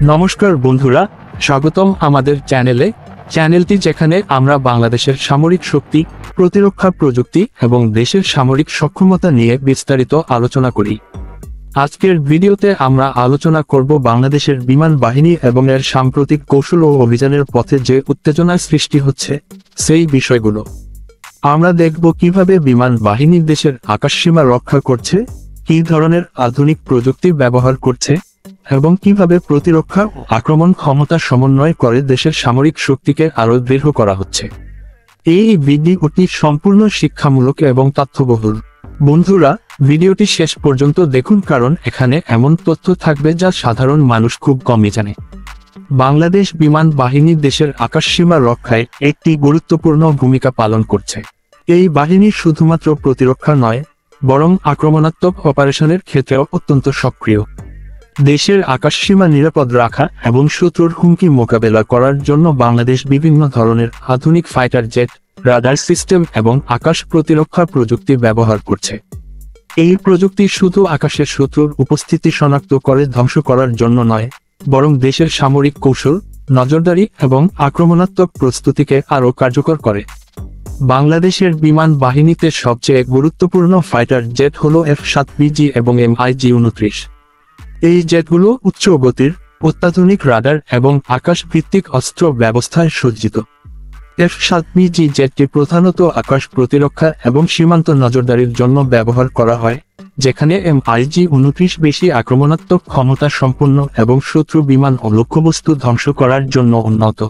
নমস্কার বন্ধুরা, স্বাগতম আমাদের চ্যানেলটি যেখানে আমরা বাংলাদেশের সামরিক শক্তি, প্রতিরক্ষা প্রযুক্তি এবং দেশের সামরিক সক্ষমতা নিয়ে বিস্তারিত আলোচনা করি। আজকের ভিডিওতে আমরা আলোচনা করব বাংলাদেশের বিমান বাহিনী এবং এর সাম্প্রতিক কৌশল ও অভিযানের পথে যে উত্তেজনার সৃষ্টি হচ্ছে সেই বিষয়গুলো। আমরা দেখব কিভাবে বিমান বাহিনী দেশের আকাশসীমা রক্ষা করছে, কী ধরনের আধুনিক প্রযুক্তি ব্যবহার করছে এবং কিভাবে প্রতিরক্ষা ও আক্রমণ ক্ষমতা সমন্বয় করে দেশের সামরিক শক্তিকে আরও দৃঢ় করা হচ্ছে। এই ভিডিওটি সম্পূর্ণ শিক্ষামূলক এবং তথ্যবহুল। বন্ধুরা, ভিডিওটি শেষ পর্যন্ত দেখুন, কারণ এখানে এমন তথ্য থাকবে যা সাধারণ মানুষ খুব কমই জানে। বাংলাদেশ বিমান বাহিনী দেশের আকাশসীমা রক্ষায় একটি গুরুত্বপূর্ণ ভূমিকা পালন করছে। এই বাহিনী শুধুমাত্র প্রতিরক্ষা নয়, বরং আক্রমণাত্মক অপারেশনের ক্ষেত্রেও অত্যন্ত সক্রিয়। দেশের আকাশসীমা নিরাপদ রাখা এবং শত্রুর হুমকি মোকাবেলা করার জন্য বাংলাদেশ বিভিন্ন ধরনের আধুনিক ফাইটার জেট, রাডার সিস্টেম এবং আকাশ প্রতিরক্ষা প্রযুক্তি ব্যবহার করছে। এই প্রযুক্তি শুধু আকাশের শত্রুর উপস্থিতি শনাক্ত করে ধ্বংস করার জন্য নয়, বরং দেশের সামরিক কৌশল, নজরদারি এবং আক্রমণাত্মক প্রস্তুতিকে আরও কার্যকর করে। বাংলাদেশের বিমান বাহিনীতে সবচেয়ে গুরুত্বপূর্ণ ফাইটার জেট হল F-7BG এবং MiG-29। এই জেটগুলো উচ্চ গতির, অত্যাধুনিক রাডার এবং আকাশ ভিত্তিক অস্ত্র ব্যবস্থায় সজ্জিত। F-7BG জেটটি প্রধানত আকাশ প্রতিরক্ষা এবং সীমান্ত নজরদারির জন্য ব্যবহার করা হয়, যেখানে MiG-29 বেশি আক্রমণাত্মক ক্ষমতা সম্পন্ন এবং শত্রু বিমান ও লক্ষ্যবস্তু ধ্বংস করার জন্য উন্নত।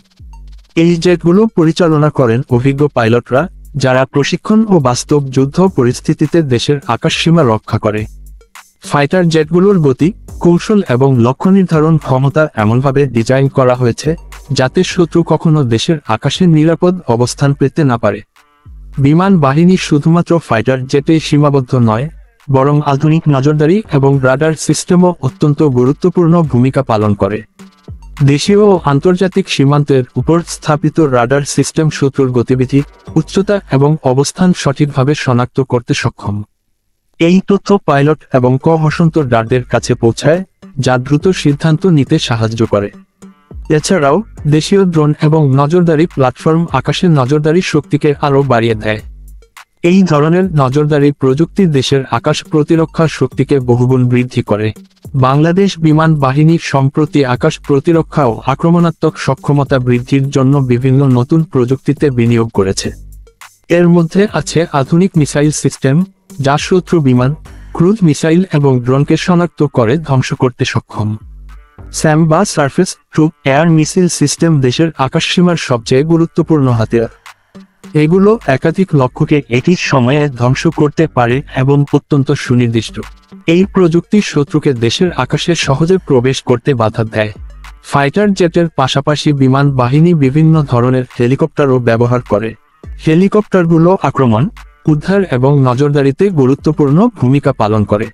এই জেটগুলো পরিচালনা করেন অভিজ্ঞ পাইলটরা, যারা প্রশিক্ষণ ও বাস্তব যুদ্ধ পরিস্থিতিতে দেশের আকাশসীমা রক্ষা করে। ফাইটার জেটগুলোর গতি, কৌশল এবং লক্ষ্য নির্ধারণ ক্ষমতা এমনভাবে ডিজাইন করা হয়েছে যাতে শত্রু কখনো দেশের আকাশে নিরাপদ অবস্থান পেতে না পারে। বিমান বাহিনী শুধুমাত্র ফাইটার জেটেই সীমাবদ্ধ নয়, বরং আধুনিক নজরদারি এবং রাডার সিস্টেমও অত্যন্ত গুরুত্বপূর্ণ ভূমিকা পালন করে। দেশীয় ও আন্তর্জাতিক সীমান্তের উপর স্থাপিত রাডার সিস্টেম শত্রুর গতিবিধি, উচ্চতা এবং অবস্থান সঠিকভাবে শনাক্ত করতে সক্ষম। এই তথ্য পাইলট এবং ক-হসন্তদারদের কাছে পৌঁছায়, যা দ্রুত সিদ্ধান্ত নিতে সাহায্য করে। এছাড়াও দেশীয় ড্রোন এবং নজরদারি প্ল্যাটফর্ম আকাশের নজরদারি শক্তিকে আরও বাড়িয়ে দেয়। এই ধরনের নজরদারি প্রযুক্তি দেশের আকাশ প্রতিরক্ষা শক্তিকে বহুগুণ বৃদ্ধি করে। বাংলাদেশ বিমান বাহিনী সম্প্রতি আকাশ প্রতিরক্ষা ও আক্রমণাত্মক সক্ষমতা বৃদ্ধির জন্য বিভিন্ন নতুন প্রযুক্তিতে বিনিয়োগ করেছে। এর মধ্যে আছে আধুনিক মিসাইল সিস্টেম, যা শত্রু বিমান, ক্রুজ মিসাইল এবং ড্রোনকে শনাক্ত করে ধ্বংস করতে সক্ষম। স্যাম বা surface two air missile system দেশের আকাশসীমার সবচেয়ে গুরুত্বপূর্ণ হাতিয়ার। এগুলো একাধিক লক্ষ্যকে একই সময়ে ধ্বংস করতে পারে এবং অত্যন্ত সুনির্দিষ্ট। এই প্রযুক্তি শত্রুকে দেশের আকাশে সহজে প্রবেশ করতে বাধা দেয়। ফাইটার জেটের পাশাপাশি বিমান বাহিনী বিভিন্ন ধরনের হেলিকপ্টারও ব্যবহার করে। হেলিকপ্টারগুলো আক্রমণ, উদ্ধার এবং নজরদারিতে গুরুত্বপূর্ণ ভূমিকা পালন করে।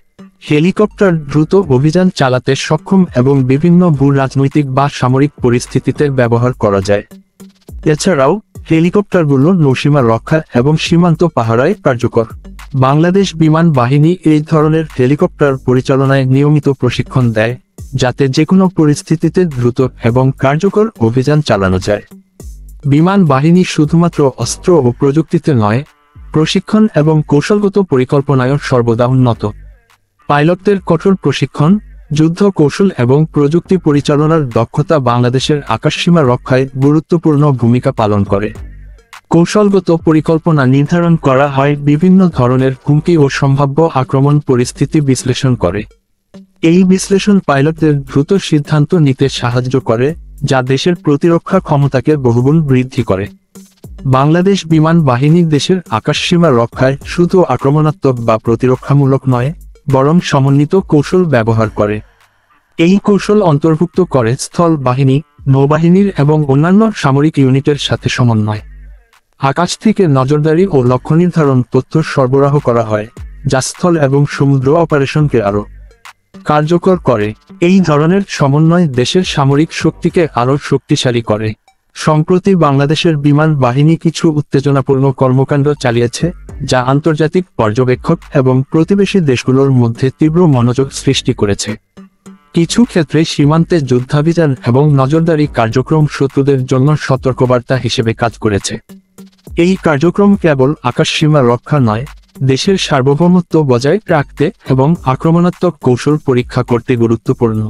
হেলিকপ্টার দ্রুত অভিযান চালাতে সক্ষম এবং বিভিন্ন ভূ-রাজনৈতিক বা সামরিক পরিস্থিতিতে ব্যবহার করা যায়। এছাড়াও হেলিকপ্টারগুলো নৌসীমা রক্ষা এবং সীমান্ত পাহারায় কার্যকর। বাংলাদেশ বিমান বাহিনী এই ধরনের হেলিকপ্টার পরিচালনায় নিয়মিত প্রশিক্ষণ দেয়, যাতে যেকোনো পরিস্থিতিতে দ্রুত এবং কার্যকর অভিযান চালানো যায়। বিমান বাহিনী শুধুমাত্র অস্ত্র ও প্রযুক্তিতে নয়, প্রশিক্ষণ এবং কৌশলগত পরিকল্পনায়ও সর্বদা উন্নত। পাইলটদের কঠোর প্রশিক্ষণ, যুদ্ধ কৌশল এবং প্রযুক্তি পরিচালনার দক্ষতা বাংলাদেশের আকাশসীমা রক্ষায় গুরুত্বপূর্ণ ভূমিকা পালন করে। কৌশলগত পরিকল্পনা নির্ধারণ করা হয় বিভিন্ন ধরনের হুমকি ও সম্ভাব্য আক্রমণ পরিস্থিতি বিশ্লেষণ করে। এই বিশ্লেষণ পাইলটদের দ্রুত সিদ্ধান্ত নিতে সাহায্য করে, যা দেশের প্রতিরক্ষা ক্ষমতাকে বহুগুণ বৃদ্ধি করে। বাংলাদেশ বিমান বাহিনী দেশের আকাশসীমা রক্ষায় শুধু আক্রমণাত্মক বা প্রতিরক্ষামূলক নয়, বরং সমন্বিত কৌশল ব্যবহার করে। এই কৌশল অন্তর্ভুক্ত করে স্থল বাহিনী, নৌবাহিনীর এবং অন্যান্য সামরিক ইউনিটের সাথে সমন্বয়। আকাশ থেকে নজরদারি ও লক্ষ্য নির্ধারণ তথ্য সরবরাহ করা হয়, যা স্থল এবং সমুদ্র অপারেশনকে আরও কার্যকর করে। এই ধরনের সমন্বয় দেশের সামরিক শক্তিকে আরও শক্তিশালী করে। সম্প্রতি বাংলাদেশের বিমান বাহিনী কিছু উত্তেজনাপূর্ণ কর্মকাণ্ড চালিয়েছে, যা আন্তর্জাতিক পর্যবেক্ষক এবং প্রতিবেশী দেশগুলোর মধ্যে তীব্র মনোযোগ সৃষ্টি করেছে। কিছু ক্ষেত্রে সীমান্তে যুদ্ধাভিযান এবং নজরদারি কার্যক্রম শত্রুদের জন্য সতর্কবার্তা হিসেবে কাজ করেছে। এই কার্যক্রম কেবল আকাশসীমা রক্ষা নয়, দেশের সার্বভৌমত্ব বজায় রাখতে এবং আক্রমণাত্মক কৌশল পরীক্ষা করতে গুরুত্বপূর্ণ।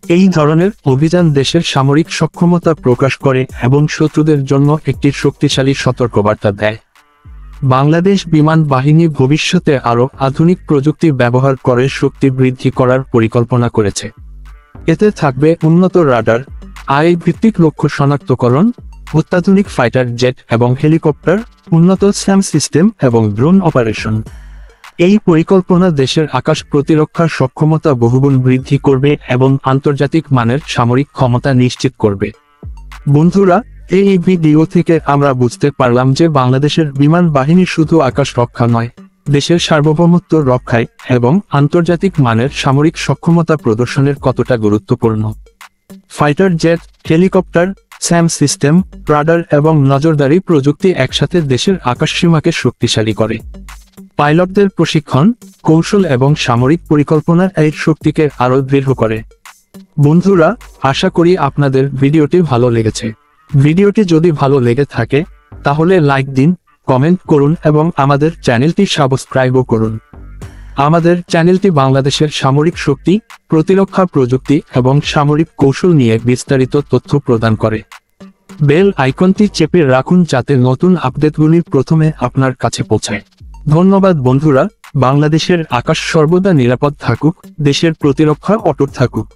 এই ধরনের অভিযান দেশের সামরিক সক্ষমতা প্রকাশ করে এবং শত্রুদের জন্য একটি শক্তিশালী সতর্কবার্তা দেয়। বাংলাদেশ বিমান বাহিনী ভবিষ্যতে আরও আধুনিক প্রযুক্তি ব্যবহার করে শক্তি বৃদ্ধি করার পরিকল্পনা করেছে। এতে থাকবে উন্নত রাডার, আই ভিত্তিক লক্ষ্য শনাক্তকরণ, অত্যাধুনিক ফাইটার জেট এবং হেলিকপ্টার, উন্নত স্যাম সিস্টেম এবং ড্রোন অপারেশন। এই পরিকল্পনা দেশের আকাশ প্রতিরক্ষার সক্ষমতা বহুগুণ বৃদ্ধি করবে এবং আন্তর্জাতিক মানের সামরিক ক্ষমতা নিশ্চিত করবে। বন্ধুরা, এই ভিডিও থেকে আমরা বুঝতে পারলাম যে বাংলাদেশের বিমান বাহিনী শুধু আকাশ রক্ষা নয়, দেশের সার্বভৌমত্ব রক্ষায় এবং আন্তর্জাতিক মানের সামরিক সক্ষমতা প্রদর্শনের কতটা গুরুত্বপূর্ণ। Fighter jet, helicopter, Sam system, radar এবং নজরদারি প্রযুক্তি একসাথে দেশের আকাশসীমাকে শক্তিশালী করে। পাইলটদের প্রশিক্ষণ, কৌশল এবং সামরিক পরিকল্পনার এই শক্তিকে আরও দৃঢ় করে। বন্ধুরা, আশা করি আপনাদের ভিডিওটি ভালো লেগেছে। ভিডিওটি যদি ভালো লেগে থাকে তাহলে লাইক দিন, কমেন্ট করুন এবং আমাদের চ্যানেলটি সাবস্ক্রাইবও করুন। আমাদের চ্যানেলটি বাংলাদেশের সামরিক শক্তি, প্রতিরক্ষা প্রযুক্তি এবং সামরিক কৌশল নিয়ে বিস্তারিত তথ্য প্রদান করে। বেল আইকনটি চেপে রাখুন যাতে নতুন আপডেটগুলি প্রথমে আপনার কাছে পৌঁছায়। ধন্যবাদ বন্ধুরা, বাংলাদেশের আকাশ সর্বদা নিরাপদ থাকুক, দেশের প্রতিরক্ষা অটুট থাকুক।